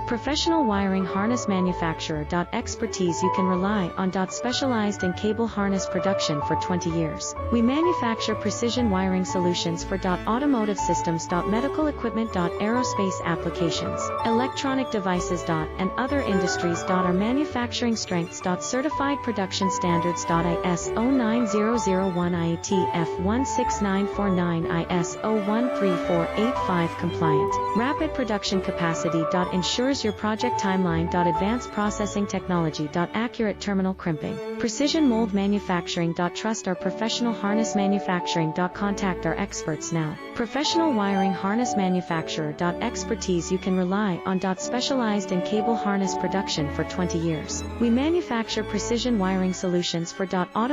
Professional wiring harness manufacturer. Expertise you can rely on. Specialized in cable harness production for 20 years. We manufacture precision wiring solutions for automotive systems. Medical equipment. Aerospace applications, electronic devices. And other industries. Our manufacturing strengths. Certified production standards. ISO 9001 IATF 16949 ISO 13485 compliant. Rapid production capacity. Ensures your project timeline. Advanced processing technology. Accurate terminal crimping. Precision mold manufacturing. Trust our professional harness manufacturing. Contact our experts now. Professional wiring harness manufacturer. Expertise you can rely on. Specialized in cable harness production for 20 years. We manufacture precision wiring solutions for automotive